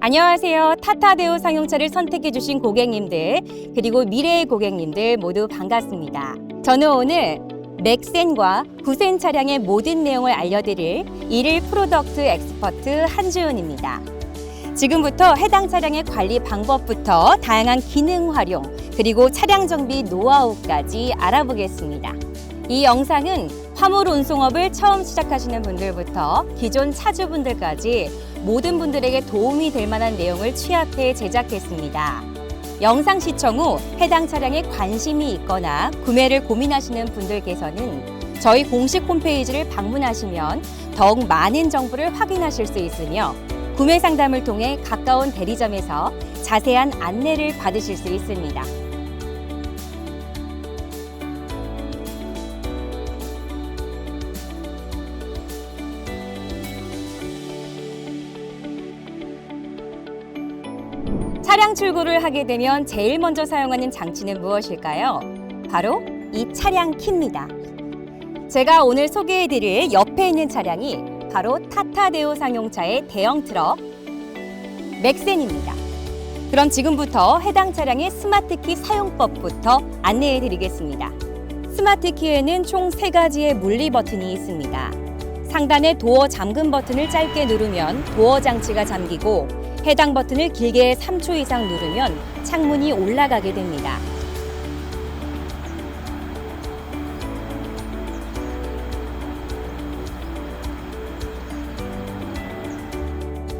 안녕하세요. 타타데오 상용차를 선택해주신 고객님들 그리고 미래의 고객님들 모두 반갑습니다. 저는 오늘 맥센과 구센 차량의 모든 내용을 알려드릴 일일 프로덕트 엑스퍼트 한주윤입니다. 지금부터 해당 차량의 관리 방법부터 다양한 기능 활용 그리고 차량 정비 노하우까지 알아보겠습니다. 이 영상은 화물 운송업을 처음 시작하시는 분들부터 기존 차주분들까지 모든 분들에게 도움이 될 만한 내용을 취합해 제작했습니다. 영상 시청 후 해당 차량에 관심이 있거나 구매를 고민하시는 분들께서는 저희 공식 홈페이지를 방문하시면 더욱 많은 정보를 확인하실 수 있으며 구매 상담을 통해 가까운 대리점에서 자세한 안내를 받으실 수 있습니다. 차량 출고를 하게 되면 제일 먼저 사용하는 장치는 무엇일까요? 바로 이 차량 키입니다. 제가 오늘 소개해드릴 옆에 있는 차량이 바로 타타데오 상용차의 대형 트럭 맥센입니다. 그럼 지금부터 해당 차량의 스마트키 사용법부터 안내해드리겠습니다. 스마트키에는 총 3가지의 물리 버튼이 있습니다. 상단의 도어 잠금 버튼을 짧게 누르면 도어 장치가 잠기고 해당 버튼을 길게 3초 이상 누르면 창문이 올라가게 됩니다.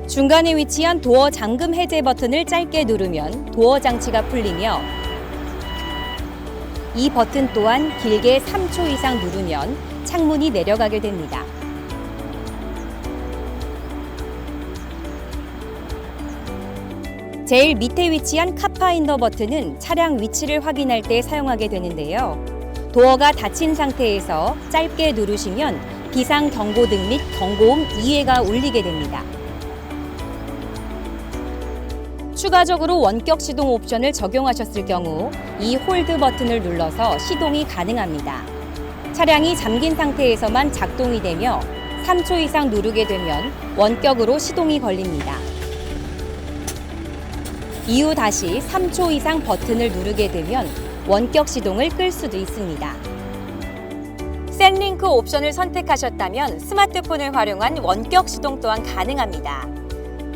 중간에 위치한 도어 잠금 해제 버튼을 짧게 누르면 도어 장치가 풀리며 이 버튼 또한 길게 3초 이상 누르면 창문이 내려가게 됩니다. 제일 밑에 위치한 카파인더 버튼은 차량 위치를 확인할 때 사용하게 되는데요. 도어가 닫힌 상태에서 짧게 누르시면 비상 경고등 및 경고음 2회가 울리게 됩니다. 추가적으로 원격 시동 옵션을 적용하셨을 경우 이 홀드 버튼을 눌러서 시동이 가능합니다. 차량이 잠긴 상태에서만 작동이 되며 3초 이상 누르게 되면 원격으로 시동이 걸립니다. 이후 다시 3초 이상 버튼을 누르게 되면 원격 시동을 끌 수도 있습니다. 샌링크 옵션을 선택하셨다면 스마트폰을 활용한 원격 시동 또한 가능합니다.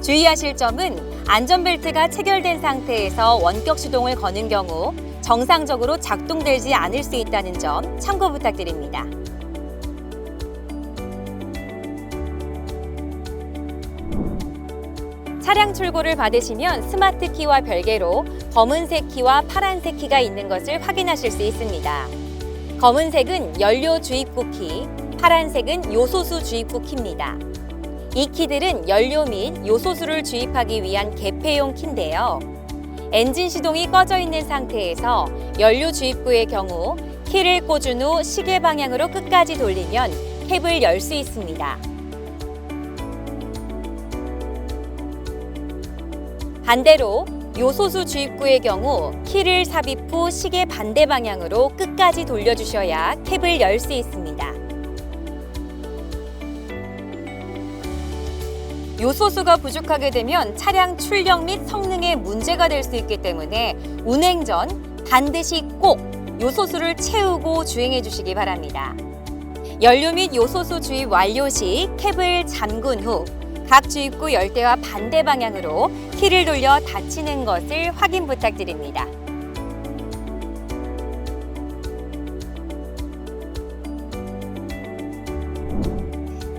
주의하실 점은 안전벨트가 체결된 상태에서 원격 시동을 거는 경우 정상적으로 작동되지 않을 수 있다는 점 참고 부탁드립니다. 차량 출고를 받으시면 스마트 키와 별개로 검은색 키와 파란색 키가 있는 것을 확인하실 수 있습니다. 검은색은 연료 주입구 키, 파란색은 요소수 주입구 키입니다. 이 키들은 연료 및 요소수를 주입하기 위한 개폐용 키인데요. 엔진 시동이 꺼져 있는 상태에서 연료 주입구의 경우 키를 꽂은 후 시계 방향으로 끝까지 돌리면 캡을 열 수 있습니다. 반대로 요소수 주입구의 경우 키를 삽입 후 시계 반대 방향으로 끝까지 돌려주셔야 캡을 열 수 있습니다. 요소수가 부족하게 되면 차량 출력 및 성능에 문제가 될 수 있기 때문에 운행 전 반드시 꼭 요소수를 채우고 주행해 주시기 바랍니다. 연료 및 요소수 주입 완료 시 캡을 잠근 후 각 주입구 열대와 반대 방향으로 키를 돌려 닫히는 것을 확인 부탁드립니다.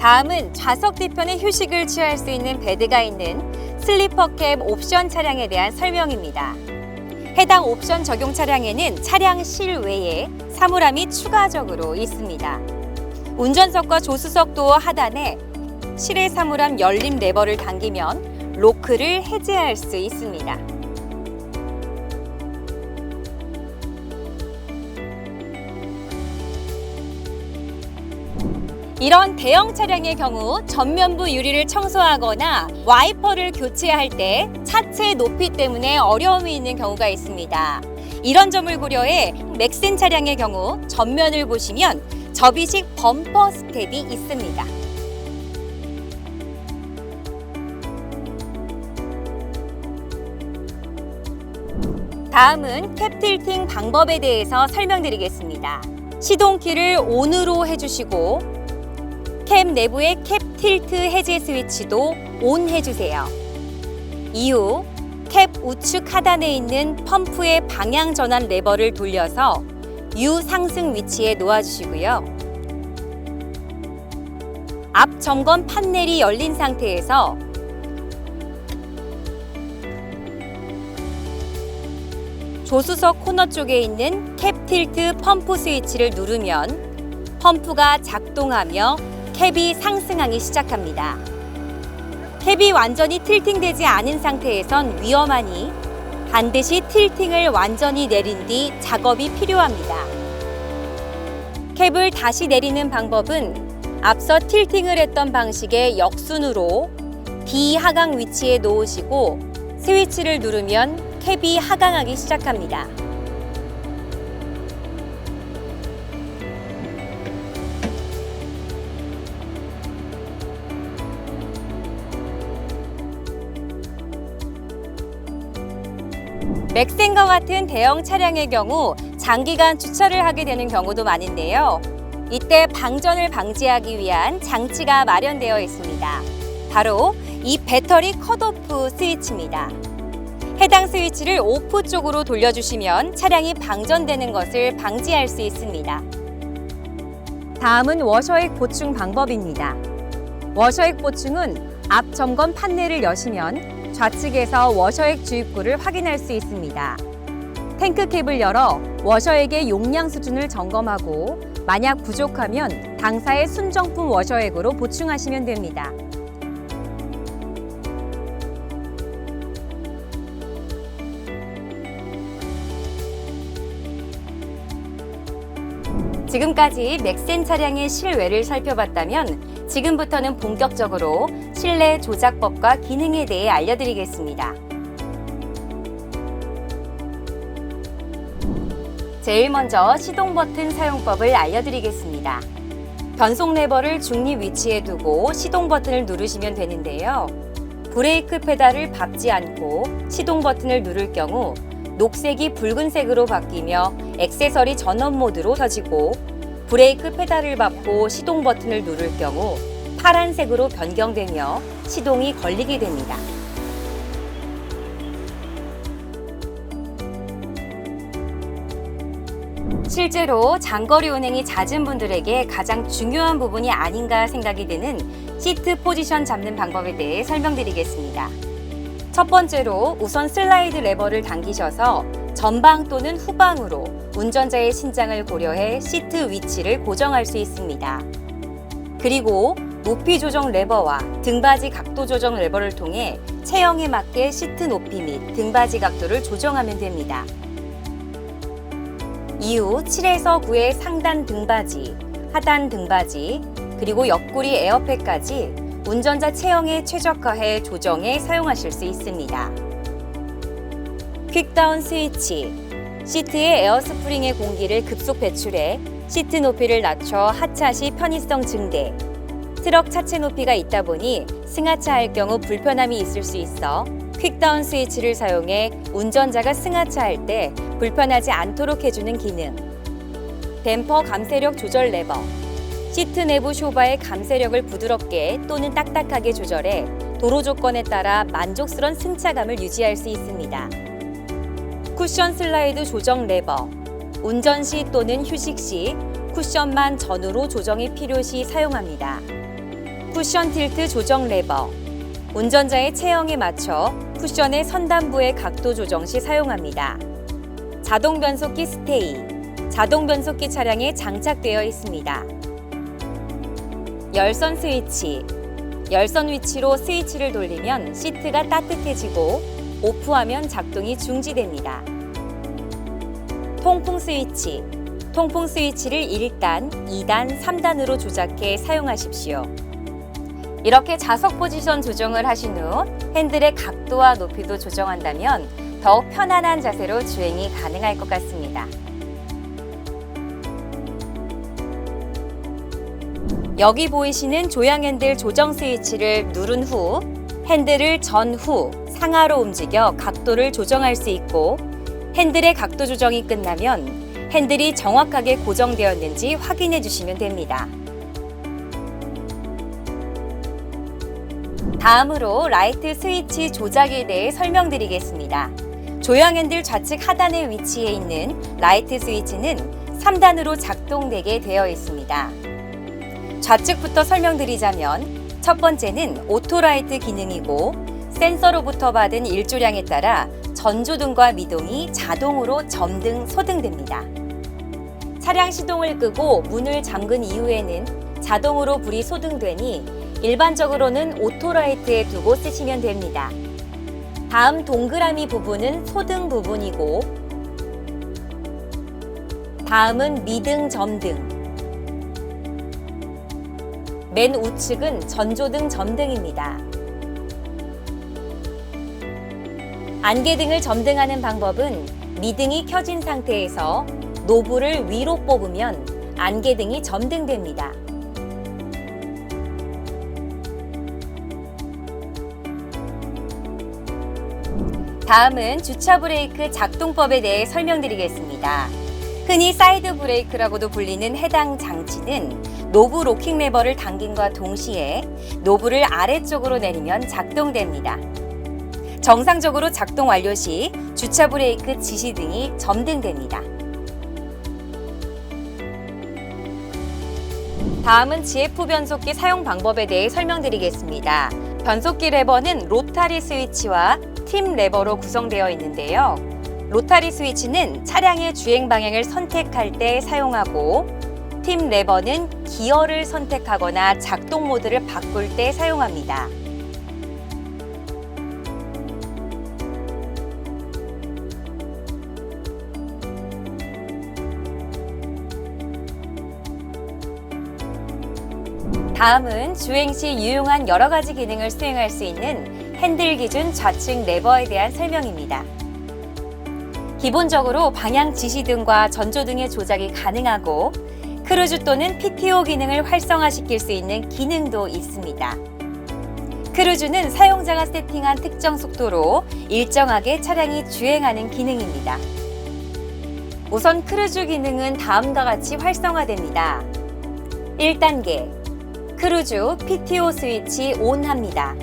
다음은 좌석 뒤편에 휴식을 취할 수 있는 베드가 있는 슬리퍼 캡 옵션 차량에 대한 설명입니다. 해당 옵션 적용 차량에는 차량 실외에 사물함이 추가적으로 있습니다. 운전석과 조수석 도어 하단에 실외 사물함 열림 레버를 당기면 로크를 해제할 수 있습니다. 이런 대형 차량의 경우 전면부 유리를 청소하거나 와이퍼를 교체할 때 차체 높이 때문에 어려움이 있는 경우가 있습니다. 이런 점을 고려해 맥센 차량의 경우 전면을 보시면 접이식 범퍼 스텝이 있습니다. 다음은 캡 틸팅 방법에 대해서 설명드리겠습니다. 시동키를 ON으로 해주시고 캡 내부의 캡 틸트 해제 스위치도 ON 해주세요. 이후 캡 우측 하단에 있는 펌프의 방향 전환 레버를 돌려서 U 상승 위치에 놓아주시고요. 앞 점검 판넬이 열린 상태에서 조수석 코너 쪽에 있는 캡 틸트 펌프 스위치를 누르면 펌프가 작동하며 캡이 상승하기 시작합니다. 캡이 완전히 틸팅되지 않은 상태에선 위험하니 반드시 틸팅을 완전히 내린 뒤 작업이 필요합니다. 캡을 다시 내리는 방법은 앞서 틸팅을 했던 방식의 역순으로 D 하강 위치에 놓으시고 스위치를 누르면 캡이 하강하기 시작합니다. 맥센과 같은 대형 차량의 경우 장기간 주차를 하게 되는 경우도 많은데요. 이때 방전을 방지하기 위한 장치가 마련되어 있습니다. 바로 이 배터리 컷오프 스위치입니다. 해당 스위치를 오프 쪽으로 돌려주시면 차량이 방전되는 것을 방지할 수 있습니다. 다음은 워셔액 보충 방법입니다. 워셔액 보충은 앞 점검 판넬을 여시면 좌측에서 워셔액 주입구를 확인할 수 있습니다. 탱크 캡을 열어 워셔액의 용량 수준을 점검하고 만약 부족하면 당사의 순정품 워셔액으로 보충하시면 됩니다. 지금까지 맥센 차량의 실외를 살펴봤다면 지금부터는 본격적으로 실내 조작법과 기능에 대해 알려드리겠습니다. 제일 먼저 시동 버튼 사용법을 알려드리겠습니다. 변속 레버를 중립 위치에 두고 시동 버튼을 누르시면 되는데요. 브레이크 페달을 밟지 않고 시동 버튼을 누를 경우 녹색이 붉은색으로 바뀌며 액세서리 전원 모드로 켜지고 브레이크 페달을 밟고 시동 버튼을 누를 경우 파란색으로 변경되며 시동이 걸리게 됩니다. 실제로 장거리 운행이 잦은 분들에게 가장 중요한 부분이 아닌가 생각이 드는 시트 포지션 잡는 방법에 대해 설명드리겠습니다. 첫 번째로 우선 슬라이드 레버를 당기셔서 전방 또는 후방으로 운전자의 신장을 고려해 시트 위치를 고정할 수 있습니다. 그리고 높이 조정 레버와 등받이 각도 조정 레버를 통해 체형에 맞게 시트 높이 및 등받이 각도를 조정하면 됩니다. 이후 7에서 9의 상단 등받이, 하단 등받이, 그리고 옆구리 에어백까지 운전자 체형에 최적화해 조정에 사용하실 수 있습니다. 퀵다운 스위치, 시트의 에어스프링의 공기를 급속 배출해 시트 높이를 낮춰 하차 시 편의성 증대. 트럭 차체 높이가 있다 보니 승하차할 경우 불편함이 있을 수 있어 퀵다운 스위치를 사용해 운전자가 승하차할 때 불편하지 않도록 해주는 기능. 댐퍼 감쇄력 조절 레버, 시트 내부 쇼바의 감쇄력을 부드럽게 또는 딱딱하게 조절해 도로 조건에 따라 만족스러운 승차감을 유지할 수 있습니다. 쿠션 슬라이드 조정 레버, 운전 시 또는 휴식 시 쿠션만 전후로 조정이 필요시 사용합니다. 쿠션 틸트 조정 레버, 운전자의 체형에 맞춰 쿠션의 선단부의 각도 조정 시 사용합니다. 자동 변속기 스테이, 자동 변속기 차량에 장착되어 있습니다. 열선 스위치, 열선 위치로 스위치를 돌리면 시트가 따뜻해지고 오프하면 작동이 중지됩니다. 통풍 스위치, 통풍 스위치를 1단, 2단, 3단으로 조작해 사용하십시오. 이렇게 좌석 포지션 조정을 하신 후 핸들의 각도와 높이도 조정한다면 더욱 편안한 자세로 주행이 가능할 것 같습니다. 여기 보이시는 조향 핸들 조정 스위치를 누른 후 핸들을 전후, 상하로 움직여 각도를 조정할 수 있고 핸들의 각도 조정이 끝나면 핸들이 정확하게 고정되었는지 확인해 주시면 됩니다. 다음으로 라이트 스위치 조작에 대해 설명드리겠습니다. 조형 핸들 좌측 하단에 위치해 있는 라이트 스위치는 3단으로 작동되게 되어 있습니다. 좌측부터 설명드리자면 첫 번째는 오토라이트 기능이고 센서로부터 받은 일조량에 따라 전조등과 미동이 자동으로 점등, 소등됩니다. 차량 시동을 끄고 문을 잠근 이후에는 자동으로 불이 소등되니 일반적으로는 오토라이트에 두고 쓰시면 됩니다. 다음 동그라미 부분은 소등 부분이고 다음은 미등, 점등, 맨 우측은 전조등, 점등입니다. 안개등을 점등하는 방법은 미등이 켜진 상태에서 노브를 위로 뽑으면 안개등이 점등됩니다. 다음은 주차 브레이크 작동법에 대해 설명드리겠습니다. 흔히 사이드 브레이크라고도 불리는 해당 장치는 노브 로킹 레버를 당김과 동시에 노브를 아래쪽으로 내리면 작동됩니다. 정상적으로 작동 완료 시 주차 브레이크 지시등이 점등됩니다. 다음은 GF 변속기 사용 방법에 대해 설명드리겠습니다. 변속기 레버는 로타리 스위치와 팀 레버로 구성되어 있는데요. 로타리 스위치는 차량의 주행 방향을 선택할 때 사용하고 팀 레버는 기어를 선택하거나 작동 모드를 바꿀 때 사용합니다. 다음은 주행 시 유용한 여러 가지 기능을 수행할 수 있는 핸들 기준 좌측 레버에 대한 설명입니다. 기본적으로 방향 지시등과 전조등의 조작이 가능하고 크루즈 또는 PTO 기능을 활성화시킬 수 있는 기능도 있습니다. 크루즈는 사용자가 세팅한 특정 속도로 일정하게 차량이 주행하는 기능입니다. 우선 크루즈 기능은 다음과 같이 활성화됩니다. 1단계 크루즈 PTO 스위치 ON 합니다.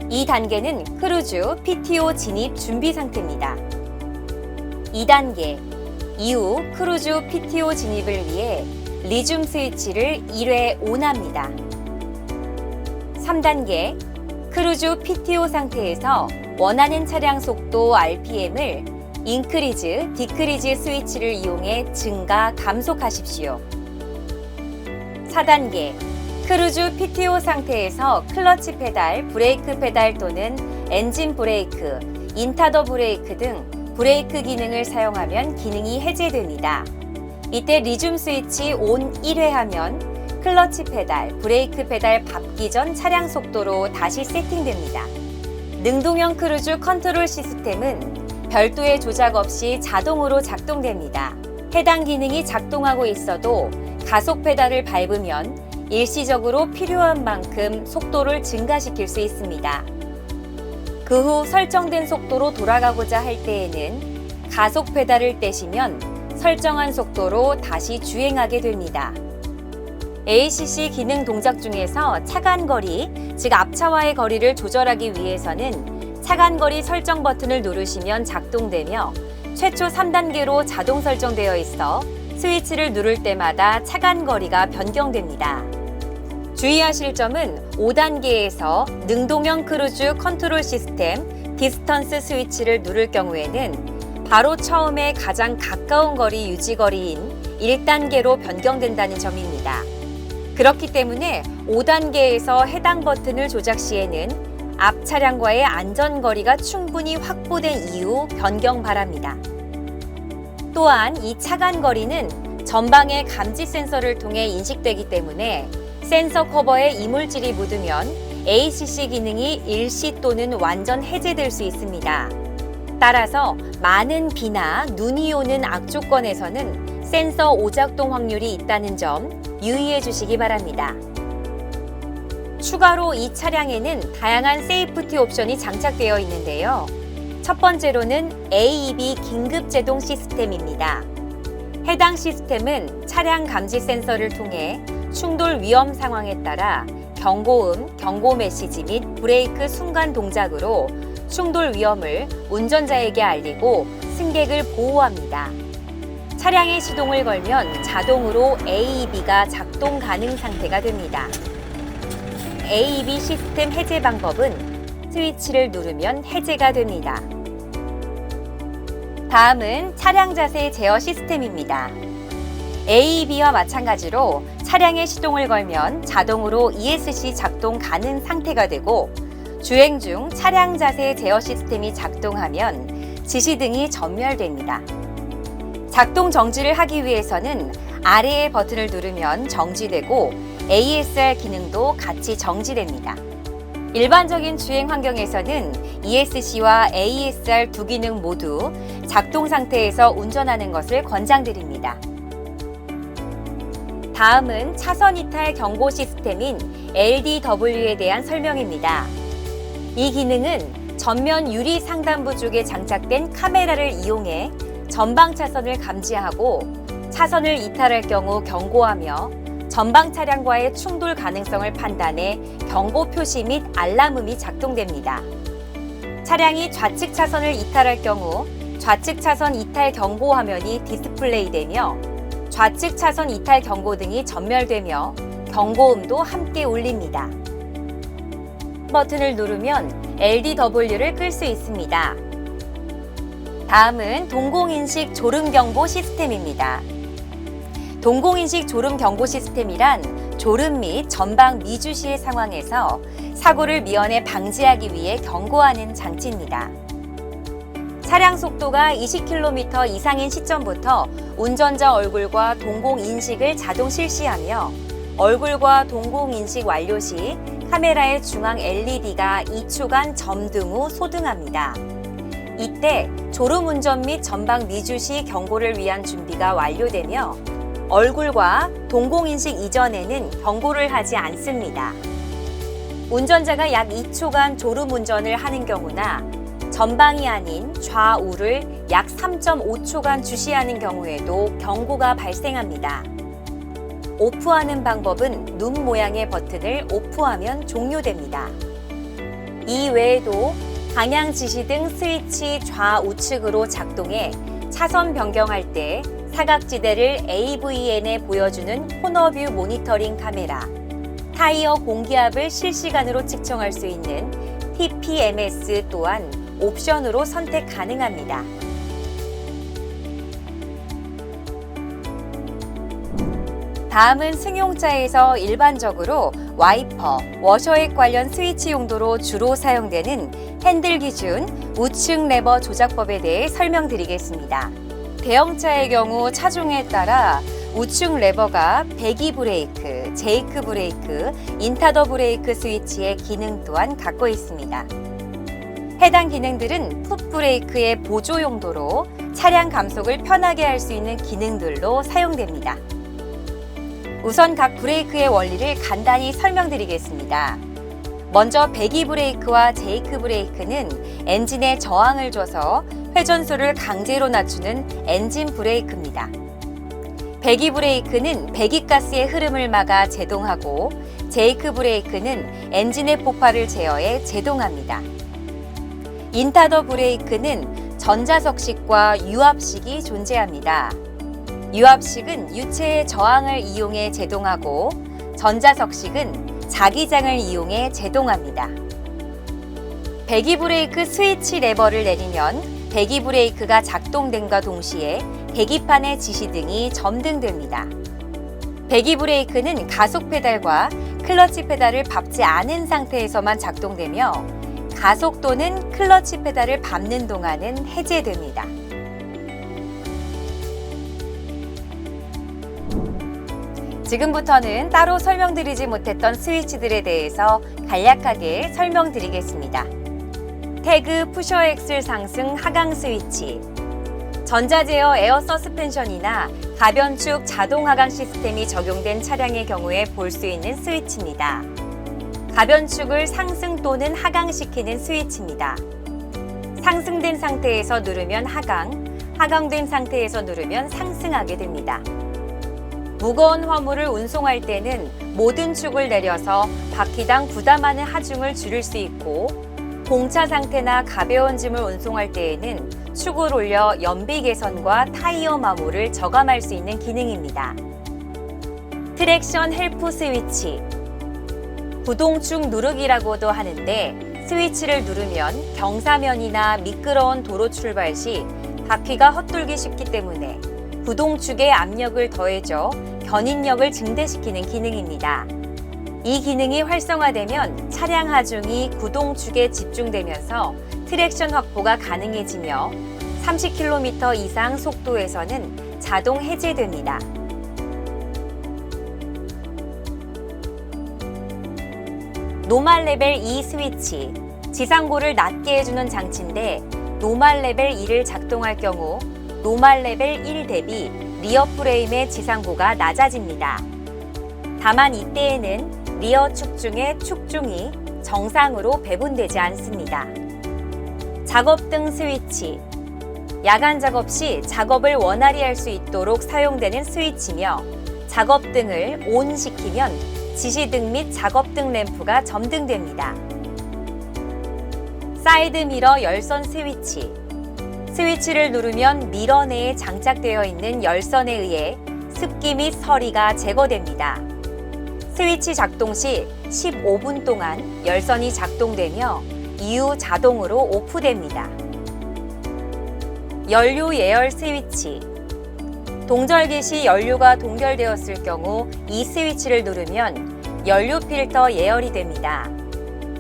2단계는 크루즈 PTO 진입 준비 상태입니다. 2단계 이후 크루즈 PTO 진입을 위해 리줌 스위치를 1회 ON 합니다. 3단계 크루즈 PTO 상태에서 원하는 차량 속도 RPM을 인크리즈, 디크리즈 스위치를 이용해 증가, 감속하십시오. 4단계 크루즈 PTO 상태에서 클러치 페달, 브레이크 페달 또는 엔진 브레이크, 인타더 브레이크 등 브레이크 기능을 사용하면 기능이 해제됩니다. 이때 리줌 스위치 ON 1회 하면 클러치 페달, 브레이크 페달 밟기 전 차량 속도로 다시 세팅됩니다. 능동형 크루즈 컨트롤 시스템은 별도의 조작 없이 자동으로 작동됩니다. 해당 기능이 작동하고 있어도 가속 페달을 밟으면 일시적으로 필요한 만큼 속도를 증가시킬 수 있습니다. 그 후 설정된 속도로 돌아가고자 할 때에는 가속 페달을 떼시면 설정한 속도로 다시 주행하게 됩니다. ACC 기능 동작 중에서 차간거리, 즉 앞차와의 거리를 조절하기 위해서는 차간거리 설정 버튼을 누르시면 작동되며 최초 3단계로 자동 설정되어 있어 스위치를 누를 때마다 차간거리가 변경됩니다. 주의하실 점은 5단계에서 능동형 크루즈 컨트롤 시스템 디스턴스 스위치를 누를 경우에는 바로 처음에 가장 가까운 거리 유지거리인 1단계로 변경된다는 점입니다. 그렇기 때문에 5단계에서 해당 버튼을 조작 시에는 앞 차량과의 안전거리가 충분히 확보된 이후 변경 바랍니다. 또한 이 차간거리는 전방의 감지 센서를 통해 인식되기 때문에 센서 커버에 이물질이 묻으면 ACC 기능이 일시 또는 완전 해제될 수 있습니다. 따라서 많은 비나 눈이 오는 악조건에서는 센서 오작동 확률이 있다는 점 유의해 주시기 바랍니다. 추가로 이 차량에는 다양한 세이프티 옵션이 장착되어 있는데요. 첫 번째로는 AEB 긴급 제동 시스템입니다. 해당 시스템은 차량 감지 센서를 통해 충돌 위험 상황에 따라 경고음, 경고 메시지 및 브레이크 순간 동작으로 충돌 위험을 운전자에게 알리고 승객을 보호합니다. 차량에 시동을 걸면 자동으로 AEB가 작동 가능 상태가 됩니다. AEB 시스템 해제 방법은 스위치를 누르면 해제가 됩니다. 다음은 차량 자세 제어 시스템입니다. AEB와 마찬가지로 차량에 시동을 걸면 자동으로 ESC 작동 가능 상태가 되고 주행 중 차량 자세 제어 시스템이 작동하면 지시등이 전멸됩니다. 작동 정지를 하기 위해서는 아래의 버튼을 누르면 정지되고 ASR 기능도 같이 정지됩니다. 일반적인 주행 환경에서는 ESC와 ASR 두 기능 모두 작동 상태에서 운전하는 것을 권장드립니다. 다음은 차선 이탈 경고 시스템인 LDW에 대한 설명입니다. 이 기능은 전면 유리 상단부 쪽에 장착된 카메라를 이용해 전방 차선을 감지하고 차선을 이탈할 경우 경고하며 전방 차량과의 충돌 가능성을 판단해 경고 표시 및 알람음이 작동됩니다. 차량이 좌측 차선을 이탈할 경우 좌측 차선 이탈 경고 화면이 디스플레이되며 좌측 차선 이탈 경고 등이 전멸되며 경고음도 함께 울립니다. 버튼을 누르면 LDW를 끌 수 있습니다. 다음은 동공인식 졸음경보 시스템입니다. 동공인식 졸음경보 시스템이란 졸음 및 전방 미주시의 상황에서 사고를 미연에 방지하기 위해 경고하는 장치입니다. 차량 속도가 20km 이상인 시점부터 운전자 얼굴과 동공인식을 자동 실시하며 얼굴과 동공인식 완료 시 카메라의 중앙 LED가 2초간 점등 후 소등합니다. 이때 졸음운전 및 전방 미주시 경고를 위한 준비가 완료되며 얼굴과 동공인식 이전에는 경고를 하지 않습니다. 운전자가 약 2초간 졸음운전을 하는 경우나 전방이 아닌 좌우를 약 3.5초간 주시하는 경우에도 경고가 발생합니다. 오프하는 방법은 눈 모양의 버튼을 오프하면 종료됩니다. 이 외에도 방향 지시등 스위치 좌우측으로 작동해 차선 변경할 때 사각지대를 AVN에 보여주는 코너뷰 모니터링 카메라, 타이어 공기압을 실시간으로 측정할 수 있는 TPMS 또한 옵션으로 선택 가능합니다. 다음은 승용차에서 일반적으로 와이퍼, 워셔액 관련 스위치 용도로 주로 사용되는 핸들 기준 우측 레버 조작법에 대해 설명드리겠습니다. 대형차의 경우 차종에 따라 우측 레버가 배기 브레이크, 제이크 브레이크, 인타더 브레이크 스위치의 기능 또한 갖고 있습니다. 해당 기능들은 풋 브레이크의 보조 용도로 차량 감속을 편하게 할 수 있는 기능들로 사용됩니다. 우선 각 브레이크의 원리를 간단히 설명드리겠습니다. 먼저 배기 브레이크와 제이크 브레이크는 엔진에 저항을 줘서 회전수를 강제로 낮추는 엔진 브레이크입니다. 배기 브레이크는 배기가스의 흐름을 막아 제동하고 제이크 브레이크는 엔진의 폭발을 제어해 제동합니다. 인타더 브레이크는 전자석식과 유압식이 존재합니다. 유압식은 유체의 저항을 이용해 제동하고 전자석식은 자기장을 이용해 제동합니다. 배기 브레이크 스위치 레버를 내리면 배기 브레이크가 작동됨과 동시에 계기판의 지시등이 점등됩니다. 배기 브레이크는 가속 페달과 클러치 페달을 밟지 않은 상태에서만 작동되며 가속 또는 클러치 페달을 밟는 동안은 해제됩니다. 지금부터는 따로 설명드리지 못했던 스위치들에 대해서 간략하게 설명드리겠습니다. 태그 푸셔 엑슬 상승 하강 스위치, 전자제어 에어 서스펜션이나 가변축 자동 하강 시스템이 적용된 차량의 경우에 볼 수 있는 스위치입니다. 가변축을 상승 또는 하강시키는 스위치입니다. 상승된 상태에서 누르면 하강, 하강된 상태에서 누르면 상승하게 됩니다. 무거운 화물을 운송할 때는 모든 축을 내려서 바퀴당 부담하는 하중을 줄일 수 있고, 공차 상태나 가벼운 짐을 운송할 때에는 축을 올려 연비 개선과 타이어 마모를 저감할 수 있는 기능입니다. 트랙션 헬프 스위치, 구동축 누르기라고도 하는데, 스위치를 누르면 경사면이나 미끄러운 도로 출발 시 바퀴가 헛돌기 쉽기 때문에 구동축에 압력을 더해줘 견인력을 증대시키는 기능입니다. 이 기능이 활성화되면 차량 하중이 구동축에 집중되면서 트랙션 확보가 가능해지며 30km 이상 속도에서는 자동 해제됩니다. 노말 레벨 2 스위치, 지상고를 낮게 해주는 장치인데 노말 레벨 2를 작동할 경우 노말 레벨 1 대비 리어 프레임의 지상고가 낮아집니다. 다만 이때에는 리어 축 중에 축중이 정상으로 배분되지 않습니다. 작업등 스위치, 야간 작업 시 작업을 원활히 할 수 있도록 사용되는 스위치며 작업등을 ON 시키면 지시등 및 작업등 램프가 점등됩니다. 사이드 미러 열선 스위치, 스위치를 누르면 미러 내에 장착되어 있는 열선에 의해 습기 및 서리가 제거됩니다. 스위치 작동 시 15분 동안 열선이 작동되며 이후 자동으로 오프됩니다. 연료 예열 스위치, 동절기 시 연료가 동결되었을 경우 이 스위치를 누르면 연료 필터 예열이 됩니다.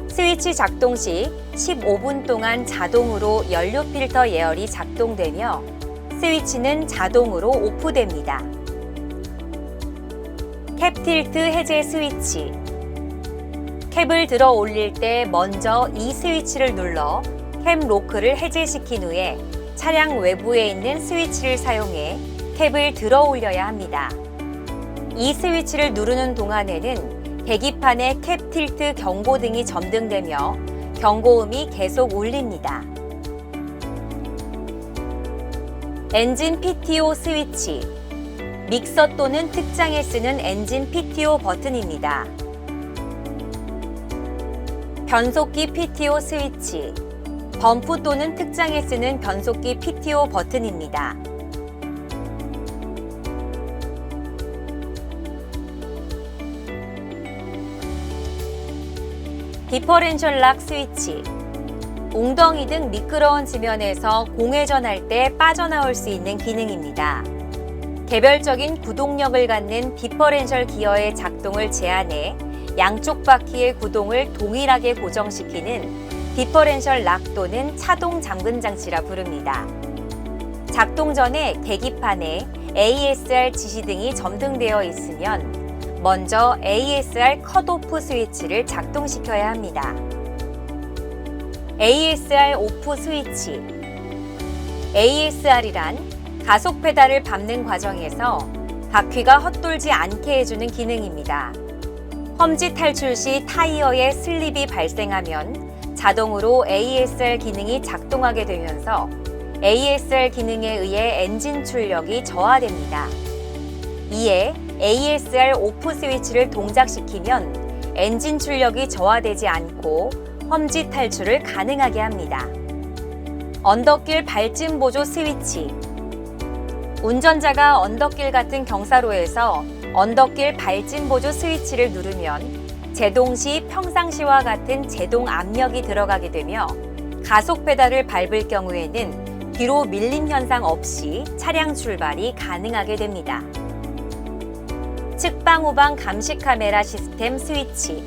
스위치 작동 시 15분 동안 자동으로 연료 필터 예열이 작동되며 스위치는 자동으로 오프됩니다. 캡 틸트 해제 스위치, 캡을 들어 올릴 때 먼저 이 스위치를 눌러 캡 로크를 해제시킨 후에 차량 외부에 있는 스위치를 사용해 캡을 들어 올려야 합니다. 이 스위치를 누르는 동안에는 계기판에 캡 틸트 경고등이 점등되며 경고음이 계속 울립니다. 엔진 PTO 스위치, 믹서 또는 특장에 쓰는 엔진 PTO 버튼입니다. 변속기 PTO 스위치, 범프 또는 특장에 쓰는 변속기 PTO 버튼입니다. 디퍼렌셜 락 스위치, 웅덩이 등 미끄러운 지면에서 공회전할 때 빠져나올 수 있는 기능입니다. 개별적인 구동력을 갖는 디퍼렌셜 기어의 작동을 제한해 양쪽 바퀴의 구동을 동일하게 고정시키는 디퍼렌셜 락 또는 차동 잠근 장치라 부릅니다. 작동 전에 계기판에 ASR 지시등이 점등되어 있으면 먼저 ASR 컷오프 스위치를 작동시켜야 합니다. ASR 오프 스위치, ASR이란 가속 페달을 밟는 과정에서 바퀴가 헛돌지 않게 해주는 기능입니다. 험지 탈출 시 타이어에 슬립이 발생하면 자동으로 ASR 기능이 작동하게 되면서 ASR 기능에 의해 엔진 출력이 저하됩니다. 이에 ASR 오프 스위치를 동작시키면 엔진 출력이 저하되지 않고 험지 탈출을 가능하게 합니다. 언덕길 발진 보조 스위치, 운전자가 언덕길 같은 경사로에서 언덕길 발진 보조 스위치를 누르면 제동 시 평상시와 같은 제동 압력이 들어가게 되며 가속 페달을 밟을 경우에는 뒤로 밀림 현상 없이 차량 출발이 가능하게 됩니다. 측방 후방 감시 카메라 시스템 스위치,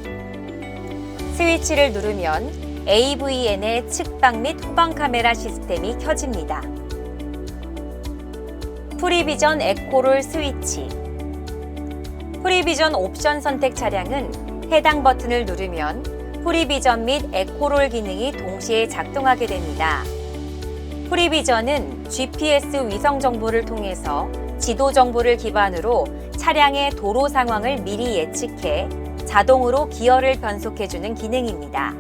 스위치를 누르면 AVN의 측방 및 후방 카메라 시스템이 켜집니다. 프리비전 에코롤 스위치, 프리비전 옵션 선택 차량은 해당 버튼을 누르면 프리비전 및 에코롤 기능이 동시에 작동하게 됩니다. 프리비전은 GPS 위성 정보를 통해서 지도 정보를 기반으로 차량의 도로 상황을 미리 예측해 자동으로 기어를 변속해주는 기능입니다.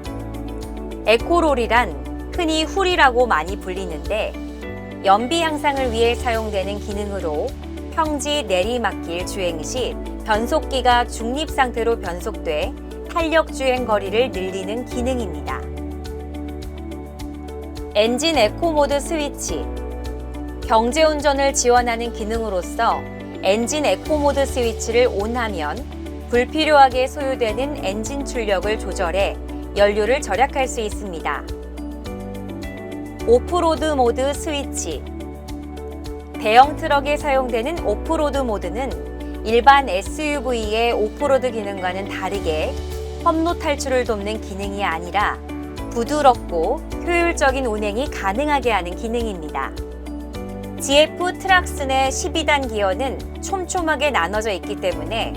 에코롤이란 흔히 훌이라고 많이 불리는데 연비 향상을 위해 사용되는 기능으로 평지 내리막길 주행 시 변속기가 중립 상태로 변속돼 탄력 주행 거리를 늘리는 기능입니다. 엔진 에코 모드 스위치. 경제 운전을 지원하는 기능으로서 엔진 에코 모드 스위치를 온하면 불필요하게 소요되는 엔진 출력을 조절해 연료를 절약할 수 있습니다. 오프로드 모드 스위치. 대형 트럭에 사용되는 오프로드 모드는 일반 SUV의 오프로드 기능과는 다르게 험로 탈출을 돕는 기능이 아니라 부드럽고 효율적인 운행이 가능하게 하는 기능입니다. GF 트락슨의 12단 기어는 촘촘하게 나눠져 있기 때문에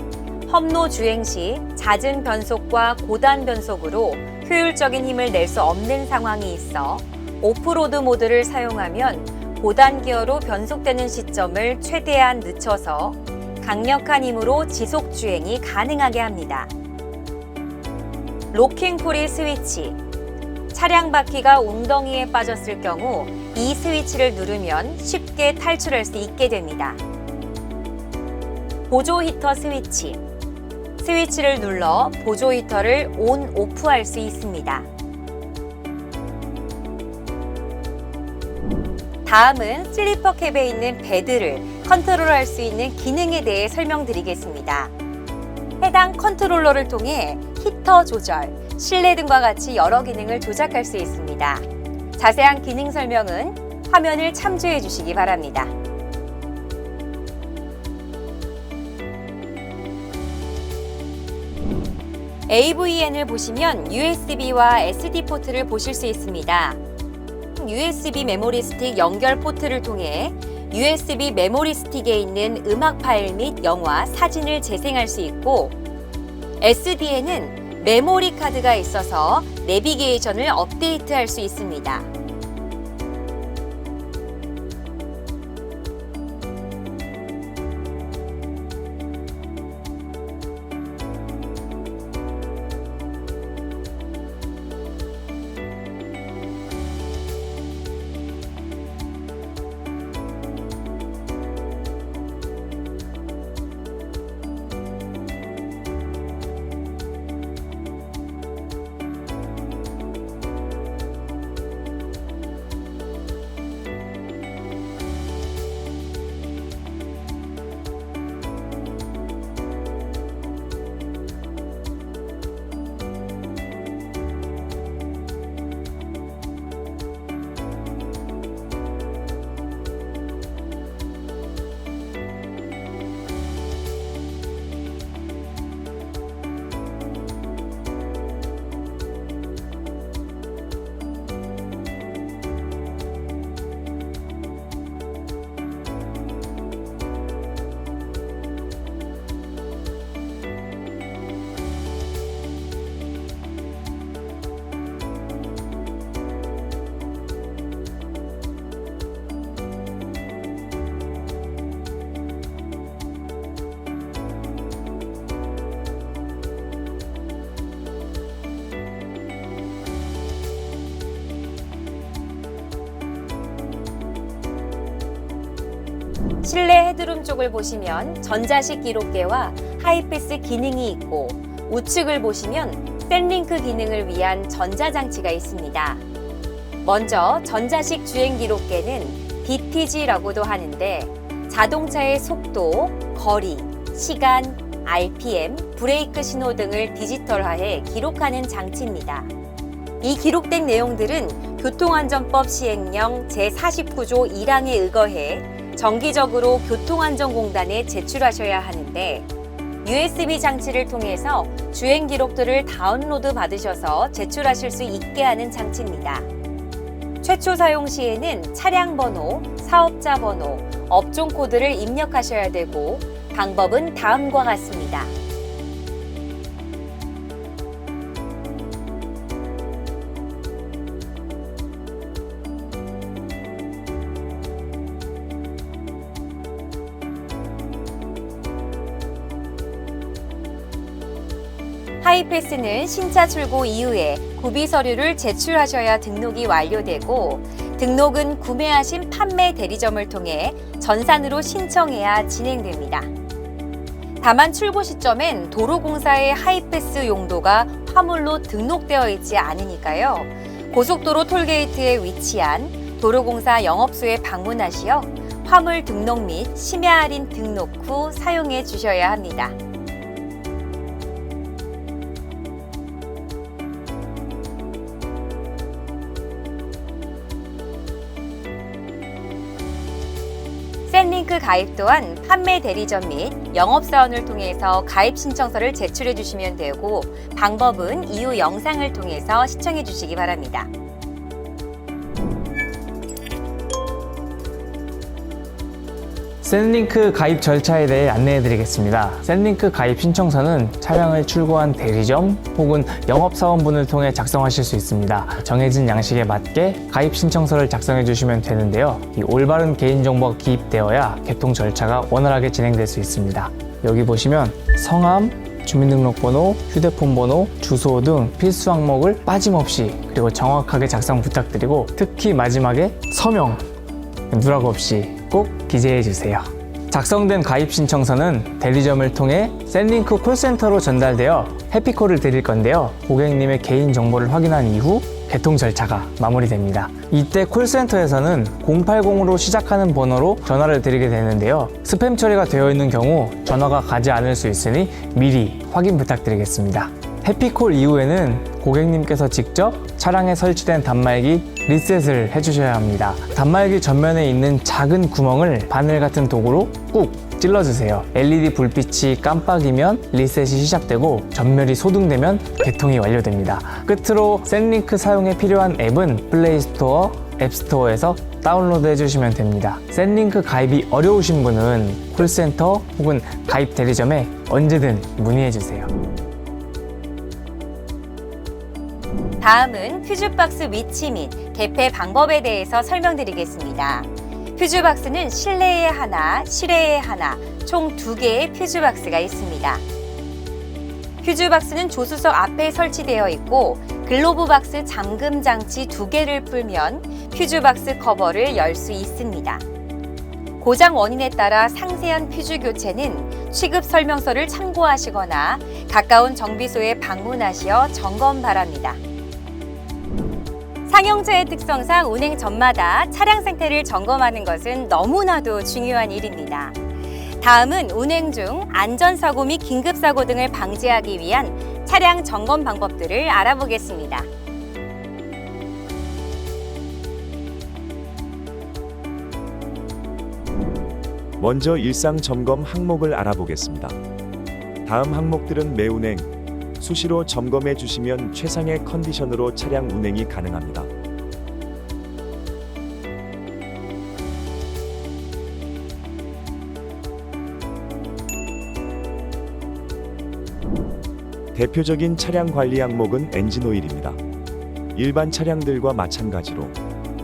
험로 주행 시 잦은 변속과 고단 변속으로 효율적인 힘을 낼 수 없는 상황이 있어 오프로드 모드를 사용하면 고단 기어로 변속되는 시점을 최대한 늦춰서 강력한 힘으로 지속 주행이 가능하게 합니다. 로킹 pulley 스위치. 차량 바퀴가 웅덩이에 빠졌을 경우 이 스위치를 누르면 쉽게 탈출할 수 있게 됩니다. 보조 히터 스위치. 스위치를 눌러 보조 히터를 온, 오프할 수 있습니다. 다음은 슬리퍼 캡에 있는 베드를 컨트롤할 수 있는 기능에 대해 설명드리겠습니다. 해당 컨트롤러를 통해 히터 조절, 실내 등과 같이 여러 기능을 조작할 수 있습니다. 자세한 기능 설명은 화면을 참조해 주시기 바랍니다. AVN을 보시면 USB와 SD 포트를 보실 수 있습니다. USB 메모리 스틱 연결 포트를 통해 USB 메모리 스틱에 있는 음악 파일 및 영화, 사진을 재생할 수 있고 SD에는 메모리 카드가 있어서 내비게이션을 업데이트할 수 있습니다. 실내 헤드룸 쪽을 보시면 전자식 기록계와 하이패스 기능이 있고 우측을 보시면 샌링크 기능을 위한 전자장치가 있습니다. 먼저 전자식 주행 기록계는 BTG라고도 하는데 자동차의 속도, 거리, 시간, RPM, 브레이크 신호 등을 디지털화해 기록하는 장치입니다. 이 기록된 내용들은 교통안전법 시행령 제49조 1항에 의거해 정기적으로 교통안전공단에 제출하셔야 하는데 USB 장치를 통해서 주행 기록들을 다운로드 받으셔서 제출하실 수 있게 하는 장치입니다. 최초 사용 시에는 차량 번호, 사업자 번호, 업종 코드를 입력하셔야 되고 방법은 다음과 같습니다. 하이패스는 신차 출고 이후에 구비 서류를 제출하셔야 등록이 완료되고 등록은 구매하신 판매 대리점을 통해 전산으로 신청해야 진행됩니다. 다만 출고 시점엔 도로공사의 하이패스 용도가 화물로 등록되어 있지 않으니까요. 고속도로 톨게이트에 위치한 도로공사 영업소에 방문하시어 화물 등록 및 심야 할인 등록 후 사용해 주셔야 합니다. 샌링크 가입 또한 판매 대리점 및 영업사원을 통해서 가입 신청서를 제출해 주시면 되고 방법은 이후 영상을 통해서 시청해 주시기 바랍니다. 샌링크 가입 절차에 대해 안내해 드리겠습니다. 샌링크 가입 신청서는 차량을 출고한 대리점 혹은 영업사원분을 통해 작성하실 수 있습니다. 정해진 양식에 맞게 가입 신청서를 작성해 주시면 되는데요. 이 올바른 개인정보가 기입되어야 개통 절차가 원활하게 진행될 수 있습니다. 여기 보시면 성함, 주민등록번호, 휴대폰번호, 주소 등 필수 항목을 빠짐없이 그리고 정확하게 작성 부탁드리고 특히 마지막에 서명, 누락 없이 꼭 기재해 주세요. 작성된 가입 신청서는 대리점을 통해 샌링크 콜센터로 전달되어 해피콜을 드릴 건데요. 고객님의 개인 정보를 확인한 이후 개통 절차가 마무리됩니다. 이때 콜센터에서는 080으로 시작하는 번호로 전화를 드리게 되는데요. 스팸 처리가 되어 있는 경우 전화가 가지 않을 수 있으니 미리 확인 부탁드리겠습니다. 해피콜 이후에는 고객님께서 직접 차량에 설치된 단말기 리셋을 해주셔야 합니다. 단말기 전면에 있는 작은 구멍을 바늘 같은 도구로 꾹 찔러주세요. LED 불빛이 깜빡이면 리셋이 시작되고 전멸이 소등되면 개통이 완료됩니다. 끝으로 샌링크 사용에 필요한 앱은 플레이스토어, 앱스토어에서 다운로드 해주시면 됩니다. 샌링크 가입이 어려우신 분은 콜센터 혹은 가입 대리점에 언제든 문의해주세요. 다음은 퓨즈박스 위치 및 개폐 방법에 대해서 설명드리겠습니다. 퓨즈박스는 실내에 하나, 실외에 하나, 총 2개의 퓨즈박스가 있습니다. 퓨즈박스는 조수석 앞에 설치되어 있고 글로브박스 잠금 장치 2개를 풀면 퓨즈박스 커버를 열 수 있습니다. 고장 원인에 따라 상세한 퓨즈 교체는 취급 설명서를 참고하시거나 가까운 정비소에 방문하시어 점검 바랍니다. 상용차의 특성상 운행 전마다 차량 상태를 점검하는 것은 너무나도 중요한 일입니다. 다음은 운행 중 안전사고 및 긴급사고 등을 방지하기 위한 차량 점검 방법들을 알아보겠습니다. 먼저 일상 점검 항목을 알아보겠습니다. 다음 항목들은 매운행, 수시로 점검해 주시면 최상의 컨디션으로 차량 운행이 가능합니다. 대표적인 차량 관리 항목은 엔진오일입니다. 일반 차량들과 마찬가지로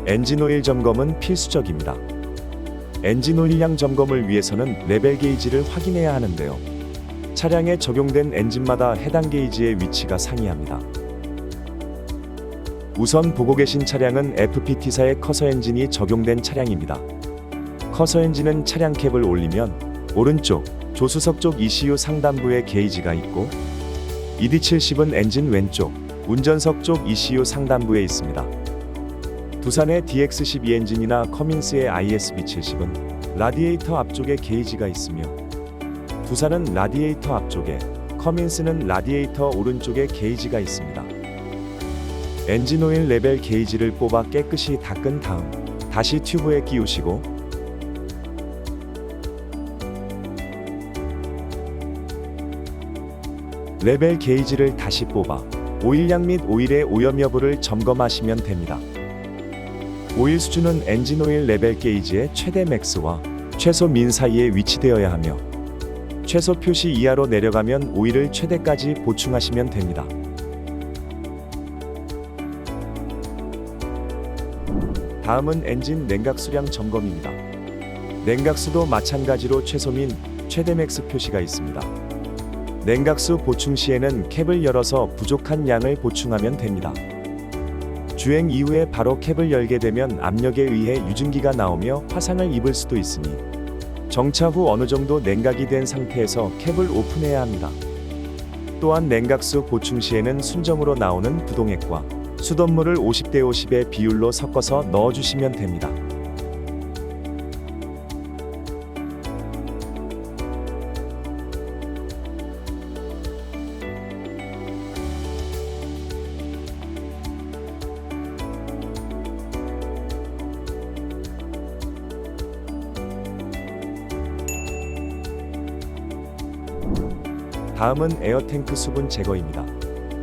엔진오일 점검은 필수적입니다. 엔진오일량 점검을 위해서는 레벨 게이지를 확인해야 하는데요. 차량에 적용된 엔진마다 해당 게이지의 위치가 상이합니다. 우선 보고 계신 차량은 FPT사의 커서 엔진이 적용된 차량입니다. 커서 엔진은 차량 캡을 올리면 오른쪽 조수석 쪽 ECU 상단부에 게이지가 있고 ED70은 엔진 왼쪽 운전석 쪽 ECU 상단부에 있습니다. 두산의 DX12 엔진이나 커민스의 ISB70은 라디에이터 앞쪽에 게이지가 있으며 두산은 라디에이터 앞쪽에, 커민스는 라디에이터 오른쪽에 게이지가 있습니다. 엔진오일 레벨 게이지를 뽑아 깨끗이 닦은 다음 다시 튜브에 끼우시고 레벨 게이지를 다시 뽑아 오일량 및 오일의 오염 여부를 점검하시면 됩니다. 오일 수준은 엔진오일 레벨 게이지의 최대 맥스와 최소 민 사이에 위치되어야 하며 최소 표시 이하로 내려가면 오일을 최대까지 보충하시면 됩니다. 다음은 엔진 냉각수량 점검입니다. 냉각수도 마찬가지로 최소 민, 최대 맥스 표시가 있습니다. 냉각수 보충 시에는 캡을 열어서 부족한 양을 보충하면 됩니다. 주행 이후에 바로 캡을 열게 되면 압력에 의해 유증기가 나오며 화상을 입을 수도 있으니 정차 후 어느 정도 냉각이 된 상태에서 캡을 오픈해야 합니다. 또한 냉각수 보충 시에는 순정으로 나오는 부동액과 수돗물을 50대 50의 비율로 섞어서 넣어주시면 됩니다. 다음은 에어탱크 수분 제거입니다.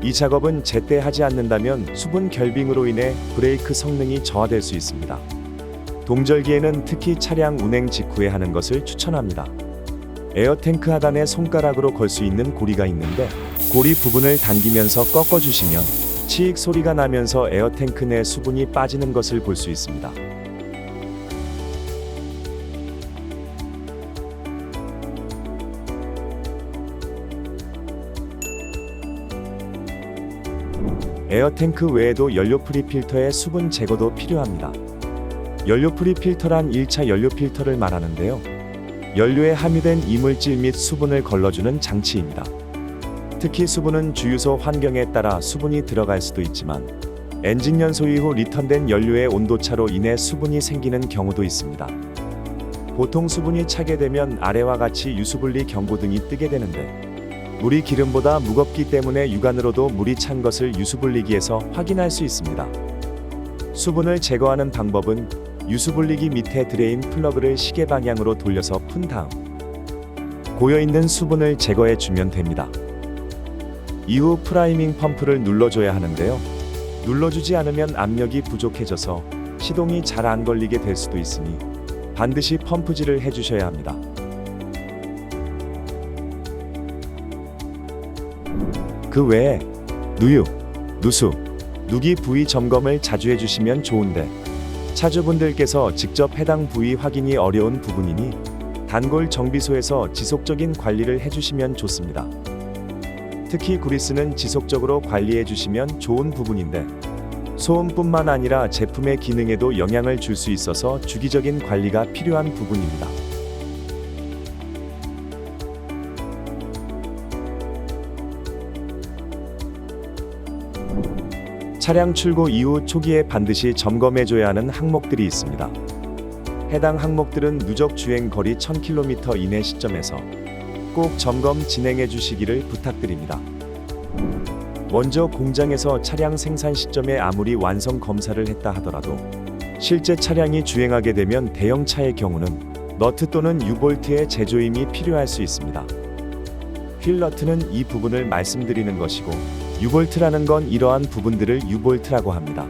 이 작업은 제때 하지 않는다면 수분 결빙으로 인해 브레이크 성능이 저하될 수 있습니다. 동절기에는 특히 차량 운행 직후에 하는 것을 추천합니다. 에어탱크 하단에 손가락으로 걸 수 있는 고리가 있는데 고리 부분을 당기면서 꺾어주시면 치익 소리가 나면서 에어탱크 내 수분이 빠지는 것을 볼 수 있습니다. 에어탱크 외에도 연료 프리 필터의 수분 제거도 필요합니다. 연료 프리 필터란 1차 연료 필터를 말하는데요. 연료에 함유된 이물질 및 수분을 걸러주는 장치입니다. 특히 수분은 주유소 환경에 따라 수분이 들어갈 수도 있지만 엔진 연소 이후 리턴된 연료의 온도차로 인해 수분이 생기는 경우도 있습니다. 보통 수분이 차게 되면 아래와 같이 유수분리 경고등이 뜨게 되는데 물이 기름보다 무겁기 때문에 육안으로도 물이 찬 것을 유수분리기에서 확인할 수 있습니다. 수분을 제거하는 방법은 유수분리기 밑에 드레인 플러그를 시계 방향으로 돌려서 푼 다음 고여있는 수분을 제거해 주면 됩니다. 이후 프라이밍 펌프를 눌러줘야 하는데요. 눌러주지 않으면 압력이 부족해져서 시동이 잘 안 걸리게 될 수도 있으니 반드시 펌프질을 해주셔야 합니다. 그 외에 누유, 누수, 누기 부위 점검을 자주 해주시면 좋은데 차주분들께서 직접 해당 부위 확인이 어려운 부분이니 단골 정비소에서 지속적인 관리를 해주시면 좋습니다. 특히 그리스는 지속적으로 관리해주시면 좋은 부분인데 소음뿐만 아니라 제품의 기능에도 영향을 줄 수 있어서 주기적인 관리가 필요한 부분입니다. 차량 출고 이후 초기에 반드시 점검해줘야 하는 항목들이 있습니다. 해당 항목들은 누적 주행 거리 1000km 이내 시점에서 꼭 점검 진행해 주시기를 부탁드립니다. 먼저 공장에서 차량 생산 시점에 아무리 완성 검사를 했다 하더라도 실제 차량이 주행하게 되면 대형차의 경우는 너트 또는 유볼트의 재조임이 필요할 수 있습니다. 휠 너트는 이 부분을 말씀드리는 것이고 유볼트라는 건 이러한 부분들을 유볼트라고 합니다.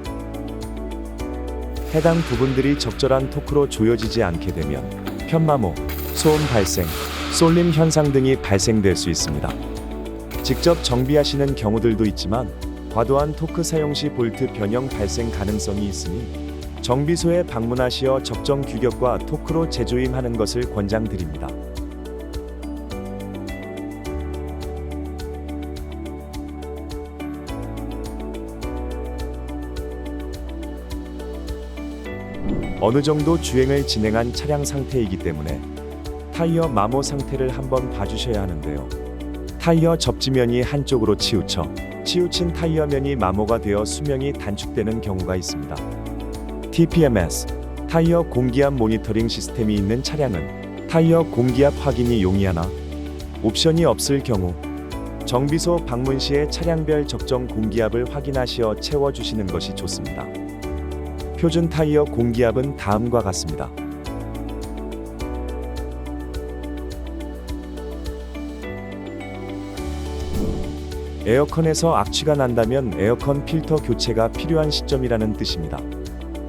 해당 부분들이 적절한 토크로 조여지지 않게 되면 편마모, 소음 발생, 쏠림 현상 등이 발생될 수 있습니다. 직접 정비하시는 경우들도 있지만 과도한 토크 사용 시 볼트 변형 발생 가능성이 있으니 정비소에 방문하시어 적정 규격과 토크로 재조임하는 것을 권장드립니다. 어느 정도 주행을 진행한 차량 상태이기 때문에 타이어 마모 상태를 한번 봐주셔야 하는데요. 타이어 접지면이 한쪽으로 치우친 타이어면이 마모가 되어 수명이 단축되는 경우가 있습니다. TPMS, 타이어 공기압 모니터링 시스템이 있는 차량은 타이어 공기압 확인이 용이하나 옵션이 없을 경우 정비소 방문 시에 차량별 적정 공기압을 확인하시어 채워주시는 것이 좋습니다. 표준 타이어 공기압은 다음과 같습니다. 에어컨에서 악취가 난다면 에어컨 필터 교체가 필요한 시점이라는 뜻입니다.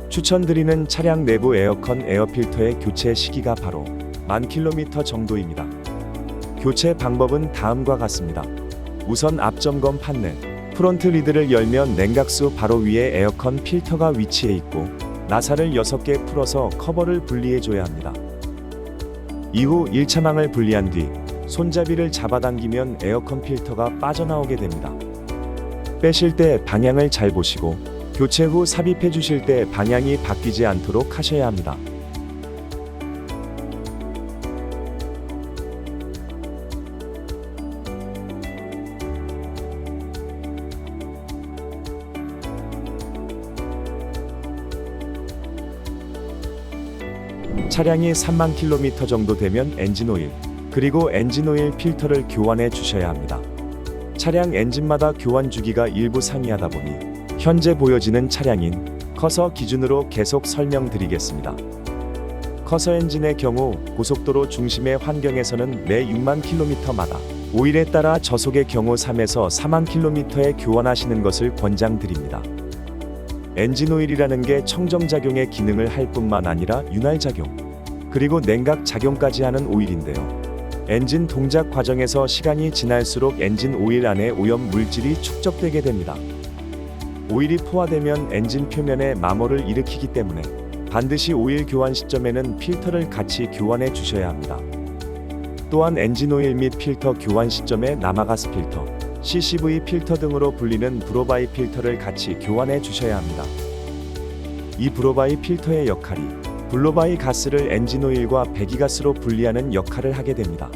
추천드리는 차량 내부 에어컨 에어필터의 교체 시기가 바로 10,000km 정도입니다. 교체 방법은 다음과 같습니다. 우선 앞점검 판넬, 프론트 리드를 열면 냉각수 바로 위에 에어컨 필터가 위치해 있고 나사를 6개 풀어서 커버를 분리해줘야 합니다. 이후 1차망을 분리한 뒤 손잡이를 잡아당기면 에어컨 필터가 빠져나오게 됩니다. 빼실 때 방향을 잘 보시고 교체 후 삽입해 주실 때 방향이 바뀌지 않도록 하셔야 합니다. 차량이 3만 킬로미터 정도 되면 엔진 오일, 그리고 엔진 오일 필터를 교환해 주셔야 합니다. 차량 엔진마다 교환 주기가 일부 상이하다 보니 현재 보여지는 차량인 커서 기준으로 계속 설명드리겠습니다. 커서 엔진의 경우 고속도로 중심의 환경에서는 매 6만 킬로미터마다 오일에 따라 저속의 경우 3에서 4만 킬로미터에 교환하시는 것을 권장드립니다. 엔진 오일이라는 게 청정작용의 기능을 할 뿐만 아니라 윤활작용, 그리고 냉각작용까지 하는 오일인데요. 엔진 동작 과정에서 시간이 지날수록 엔진 오일 안에 오염 물질이 축적되게 됩니다. 오일이 포화되면 엔진 표면에 마모를 일으키기 때문에 반드시 오일 교환 시점에는 필터를 같이 교환해 주셔야 합니다. 또한 엔진 오일 및 필터 교환 시점에 남아가스 필터, CCV 필터 등으로 불리는 브로바이 필터를 같이 교환해 주셔야 합니다. 이 브로바이 필터의 역할이 블로바이 가스를 엔진 오일과 배기가스로 분리하는 역할을 하게 됩니다.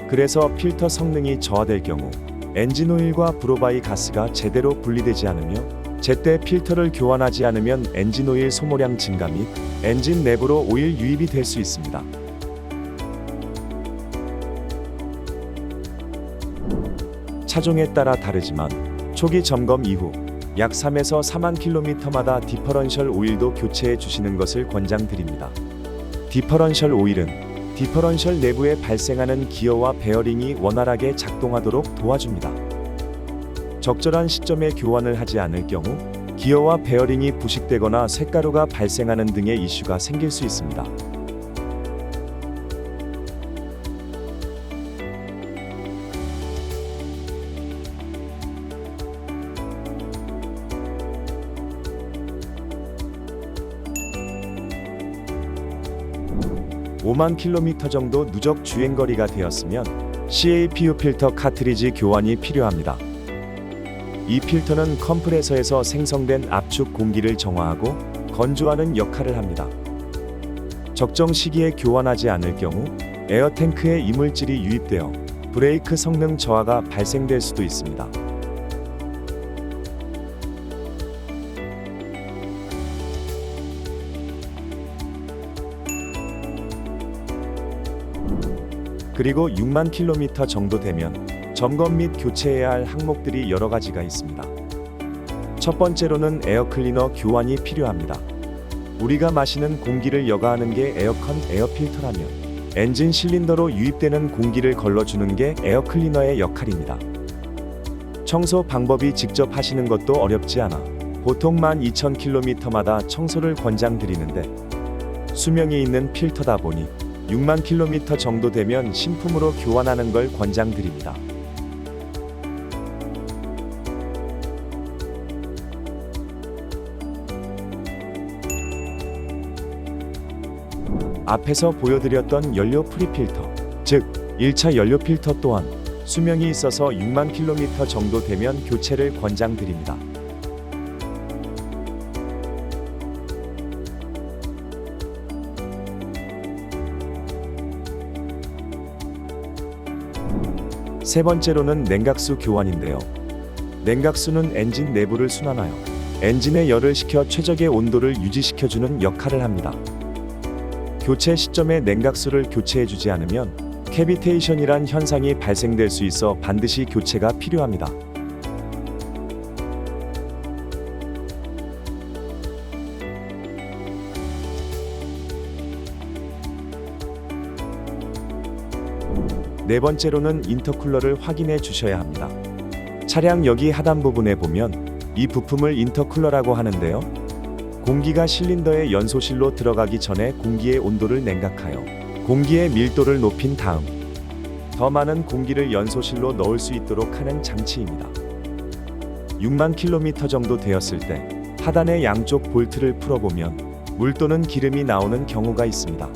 그래서 필터 성능이 저하될 경우 엔진 오일과 브로바이 가스가 제대로 분리되지 않으며 제때 필터를 교환하지 않으면 엔진 오일 소모량 증가 및 엔진 내부로 오일 유입이 될 수 있습니다. 차종에 따라 다르지만 초기 점검 이후 약 3에서 4만 킬로미터마다 디퍼런셜 오일도 교체해 주시는 것을 권장드립니다. 디퍼런셜 오일은 디퍼런셜 내부에 발생하는 기어와 베어링이 원활하게 작동하도록 도와줍니다. 적절한 시점에 교환을 하지 않을 경우 기어와 베어링이 부식되거나 쇳가루가 발생하는 등의 이슈가 생길 수 있습니다. (5만 킬로미터) 정도 누적 주행거리가 되었으면 CAPU 필터 카트리지 교환이 필요합니다. 이 필터는 컴프레서에서 생성된 압축 공기를 정화하고 건조하는 역할을 합니다. 적정 시기에 교환하지 않을 경우 에어탱크에 이물질이 유입되어 브레이크 성능 저하가 발생될 수도 있습니다. 그리고 6만 킬로미터 정도 되면 점검 및 교체해야 할 항목들이 여러 가지가 있습니다. 첫 번째로는 에어클리너 교환이 필요합니다. 우리가 마시는 공기를 여가하는 게 에어컨 에어필터라면 엔진 실린더로 유입되는 공기를 걸러주는 게 에어클리너의 역할입니다. 청소 방법이 직접 하시는 것도 어렵지 않아 보통 12,000km마다 청소를 권장드리는데 수명이 있는 필터다 보니 6만 킬로미터 정도 되면 신품으로 교환하는 걸 권장드립니다. 앞에서 보여드렸던 연료 프리필터, 즉 1차 연료 필터 또한 수명이 있어서 6만 킬로미터 정도 되면 교체를 권장드립니다. 세 번째로는 냉각수 교환인데요. 냉각수는 엔진 내부를 순환하여 엔진의 열을 식혀 최적의 온도를 유지시켜주는 역할을 합니다. 교체 시점에 냉각수를 교체해주지 않으면 캐비테이션이란 현상이 발생될 수 있어 반드시 교체가 필요합니다. 네 번째로는 인터쿨러를 확인해 주셔야 합니다. 차량 여기 하단 부분에 보면 이 부품을 인터쿨러라고 하는데요. 공기가 실린더의 연소실로 들어가기 전에 공기의 온도를 냉각하여 공기의 밀도를 높인 다음 더 많은 공기를 연소실로 넣을 수 있도록 하는 장치입니다. 6만 킬로미터 정도 되었을 때 하단의 양쪽 볼트를 풀어보면 물 또는 기름이 나오는 경우가 있습니다.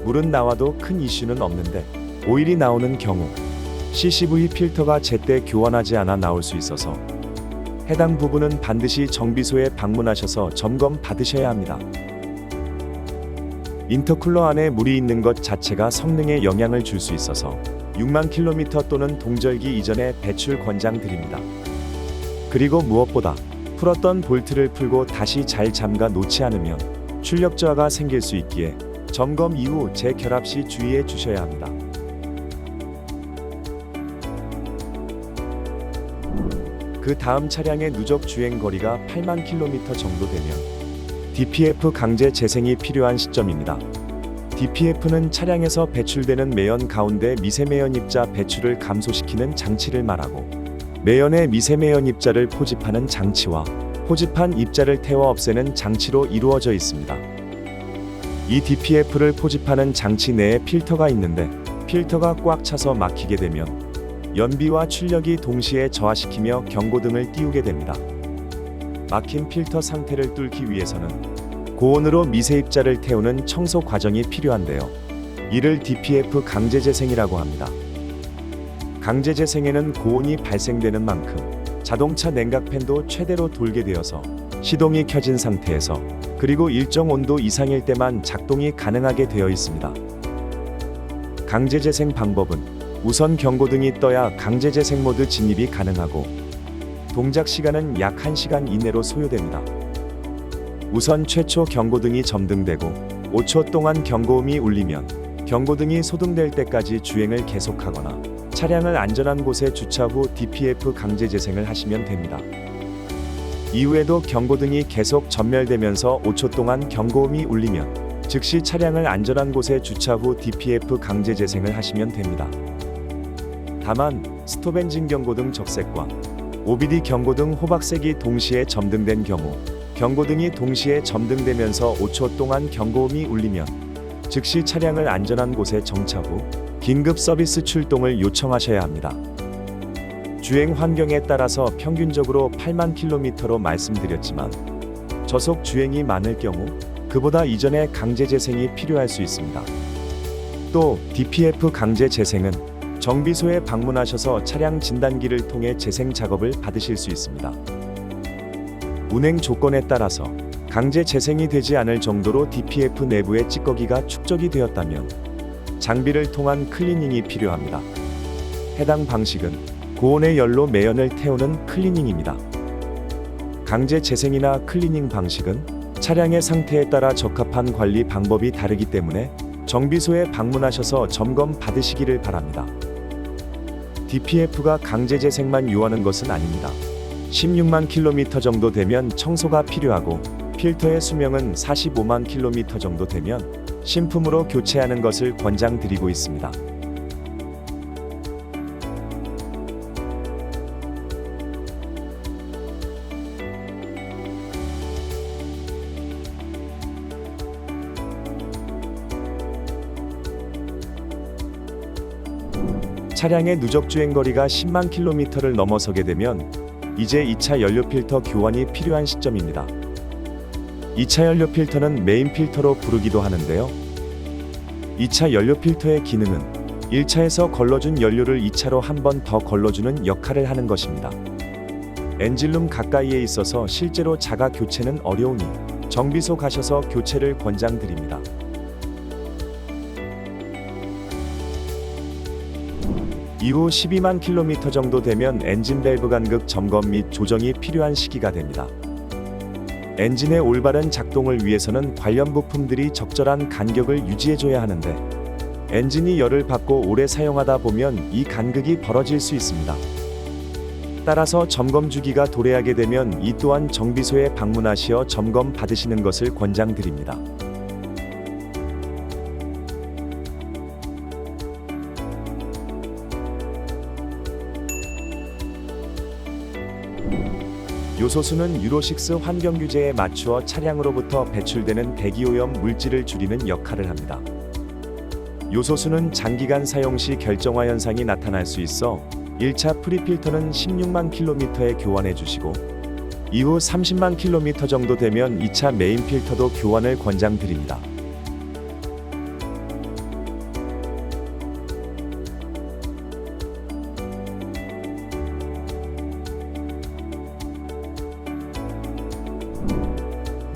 물은 나와도 큰 이슈는 없는데 오일이 나오는 경우 CCV 필터가 제때 교환하지 않아 나올 수 있어서 해당 부분은 반드시 정비소에 방문하셔서 점검 받으셔야 합니다. 인터쿨러 안에 물이 있는 것 자체가 성능에 영향을 줄 수 있어서 6만 킬로미터 또는 동절기 이전에 배출 권장드립니다. 그리고 무엇보다 풀었던 볼트를 풀고 다시 잘 잠가 놓지 않으면 출력 저하가 생길 수 있기에 점검 이후 재결합 시 주의해 주셔야 합니다. 그 다음 차량의 누적 주행 거리가 8만 킬로미터 정도 되면 DPF 강제 재생이 필요한 시점입니다. DPF는 차량에서 배출되는 매연 가운데 미세매연 입자 배출을 감소시키는 장치를 말하고, 매연의 미세매연 입자를 포집하는 장치와 포집한 입자를 태워 없애는 장치로 이루어져 있습니다. 이 DPF를 포집하는 장치 내에 필터가 있는데, 필터가 꽉 차서 막히게 되면 연비와 출력이 동시에 저하시키며 경고등을 띄우게 됩니다. 막힌 필터 상태를 뚫기 위해서는 고온으로 미세 입자를 태우는 청소 과정이 필요한데요. 이를 DPF 강제 재생이라고 합니다. 강제 재생에는 고온이 발생되는 만큼 자동차 냉각팬도 최대로 돌게 되어서 시동이 켜진 상태에서 그리고 일정 온도 이상일 때만 작동이 가능하게 되어 있습니다. 강제 재생 방법은 우선 경고등이 떠야 강제 재생 모드 진입이 가능하고, 동작 시간은 약 1시간 이내로 소요됩니다. 우선 최초 경고등이 점등되고 5초 동안 경고음이 울리면 경고등이 소등될 때까지 주행을 계속하거나 차량을 안전한 곳에 주차 후 DPF 강제 재생을 하시면 됩니다. 이후에도 경고등이 계속 전멸되면서 5초 동안 경고음이 울리면 즉시 차량을 안전한 곳에 주차 후 DPF 강제 재생을 하시면 됩니다. 다만 스톱 엔진 경고등 적색과 OBD 경고등 호박색이 동시에 점등된 경우, 경고등이 동시에 점등되면서 5초 동안 경고음이 울리면 즉시 차량을 안전한 곳에 정차 후 긴급 서비스 출동을 요청하셔야 합니다. 주행 환경에 따라서 평균적으로 8만 킬로미터로 말씀드렸지만, 저속 주행이 많을 경우 그보다 이전에 강제 재생이 필요할 수 있습니다. 또 DPF 강제 재생은 정비소에 방문하셔서 차량 진단기를 통해 재생 작업을 받으실 수 있습니다. 운행 조건에 따라서 강제 재생이 되지 않을 정도로 DPF 내부에 찌꺼기가 축적이 되었다면 장비를 통한 클리닝이 필요합니다. 해당 방식은 고온의 열로 매연을 태우는 클리닝입니다. 강제 재생이나 클리닝 방식은 차량의 상태에 따라 적합한 관리 방법이 다르기 때문에 정비소에 방문하셔서 점검 받으시기를 바랍니다. DPF가 강제 재생만 요하는 것은 아닙니다. 16만 킬로미터 정도 되면 청소가 필요하고, 필터의 수명은 45만 킬로미터 정도 되면 신품으로 교체하는 것을 권장드리고 있습니다. 차량의 누적 주행 거리가 10만 킬로미터를 넘어서게 되면 이제 2차 연료 필터 교환이 필요한 시점입니다. 2차 연료 필터는 메인 필터로 부르기도 하는데요. 2차 연료 필터의 기능은 1차에서 걸러준 연료를 2차로 한 번 더 걸러주는 역할을 하는 것입니다. 엔진룸 가까이에 있어서 실제로 자가 교체는 어려우니 정비소 가셔서 교체를 권장드립니다. 이후 12만 킬로미터 정도 되면 엔진 밸브 간극 점검 및 조정이 필요한 시기가 됩니다. 엔진의 올바른 작동을 위해서는 관련 부품들이 적절한 간격을 유지해줘야 하는데, 엔진이 열을 받고 오래 사용하다 보면 이 간극이 벌어질 수 있습니다. 따라서 점검 주기가 도래하게 되면 이 또한 정비소에 방문하시어 점검 받으시는 것을 권장드립니다. 요소수는 유로6 환경 규제에 맞추어 차량으로부터 배출되는 대기오염 물질을 줄이는 역할을 합니다. 요소수는 장기간 사용 시 결정화 현상이 나타날 수 있어 1차 프리필터는 16만 킬로미터에 교환해 주시고, 이후 30만 킬로미터 정도 되면 2차 메인 필터도 교환을 권장드립니다.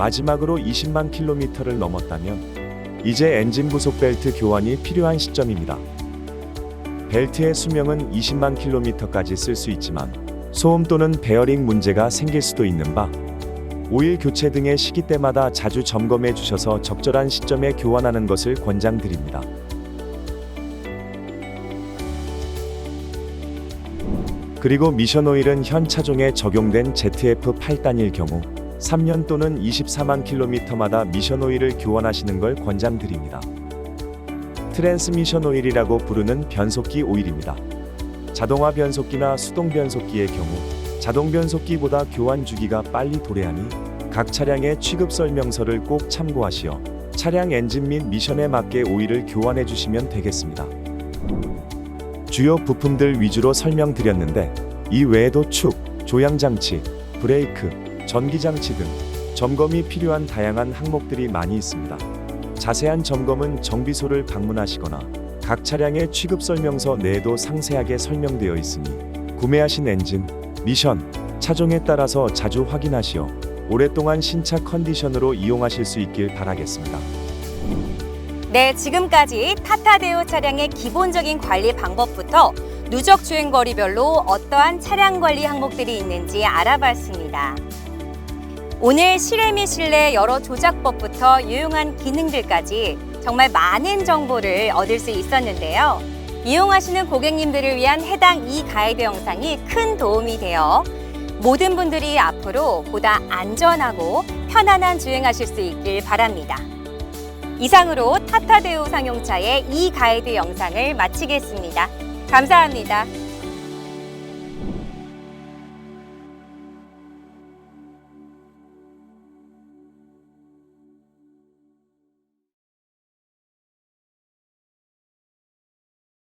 마지막으로 20만 킬로미터를 넘었다면 이제 엔진 부속 벨트 교환이 필요한 시점입니다. 벨트의 수명은 20만 킬로미터까지 쓸 수 있지만 소음 또는 베어링 문제가 생길 수도 있는 바 오일 교체 등의 시기때마다 자주 점검해 주셔서 적절한 시점에 교환하는 것을 권장드립니다. 그리고 미션 오일은 현 차종에 적용된 ZF8단일 경우 3년 또는 24만 킬로미터마다 미션 오일을 교환하시는 걸 권장드립니다. 트랜스미션 오일이라고 부르는 변속기 오일입니다. 자동화 변속기나 수동 변속기의 경우 자동 변속기보다 교환 주기가 빨리 도래하니 각 차량의 취급 설명서를 꼭 참고하시어 차량 엔진 및 미션에 맞게 오일을 교환해 주시면 되겠습니다. 주요 부품들 위주로 설명드렸는데 이 외에도 축, 조향장치, 브레이크, 전기장치 등 점검이 필요한 다양한 항목들이 많이 있습니다. 자세한 점검은 정비소를 방문하시거나 각 차량의 취급 설명서 내에도 상세하게 설명되어 있으니 구매하신 엔진, 미션, 차종에 따라서 자주 확인하시어 오랫동안 신차 컨디션으로 이용하실 수 있길 바라겠습니다. 네, 지금까지 타타데오 차량의 기본적인 관리 방법부터 누적 주행 거리별로 어떠한 차량 관리 항목들이 있는지 알아봤습니다. 오늘 실외 및 실내 여러 조작법부터 유용한 기능들까지 정말 많은 정보를 얻을 수 있었는데요. 이용하시는 고객님들을 위한 해당 이 가이드 영상이 큰 도움이 되어 모든 분들이 앞으로 보다 안전하고 편안한 주행하실 수 있길 바랍니다. 이상으로 타타데오 상용차의 이 가이드 영상을 마치겠습니다. 감사합니다.